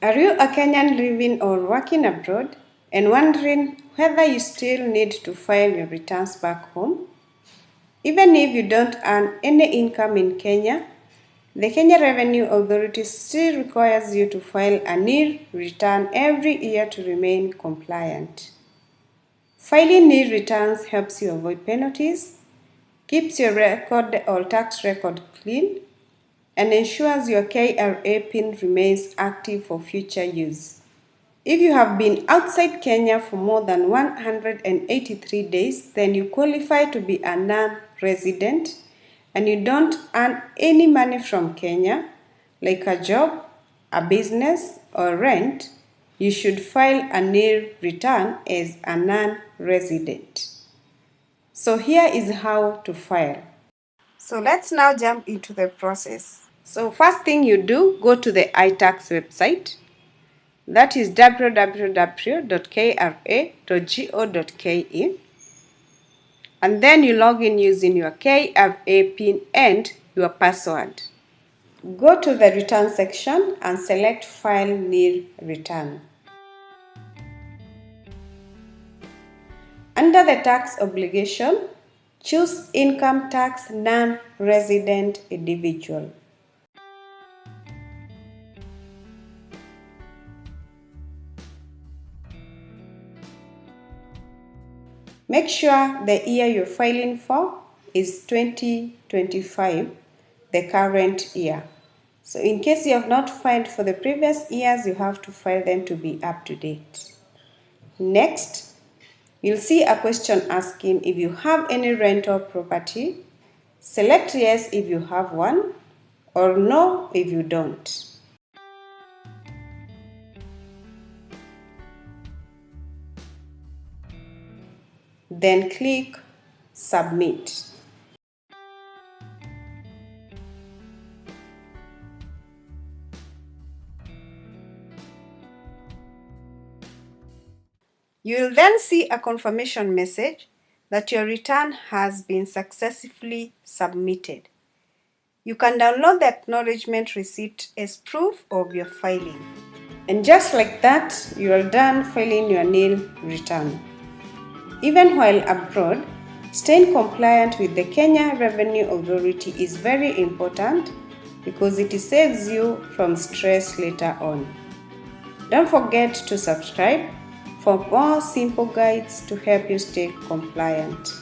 Are you a Kenyan living or working abroad and wondering whether you still need to file your returns back home? Even if you don't earn any income in Kenya, the Kenya Revenue Authority still requires you to file a NIL return every year to remain compliant. Filing NIL returns helps you avoid penalties, keeps your record or tax record clean, and ensures your KRA PIN remains active for future use. If you have been outside Kenya for more than 183 days, then you qualify to be a non-resident and you don't earn any money from Kenya, like a job, a business, or rent, you should file a NIL return as a non-resident. So here is how to file. So let's now jump into the process. So first thing you do, go to the iTax website. That is www.kra.go.ke, and then you log in using your KRA PIN and your password. Go to the return section and select File NIL Return. Under the tax obligation, choose Income Tax Non-Resident Individual. Make sure the year you're filing for is 2025, the current year. So in case you have not filed for the previous years, you have to file them to be up to date. Next, you'll see a question asking if you have any rental property. Select yes if you have one or no if you don't. Then click Submit. You will then see a confirmation message that your return has been successfully submitted. You can download the acknowledgement receipt as proof of your filing. And just like that, you are done filing your NIL return. Even while abroad, staying compliant with the Kenya Revenue Authority is very important because it saves you from stress later on. Don't forget to subscribe for more simple guides to help you stay compliant.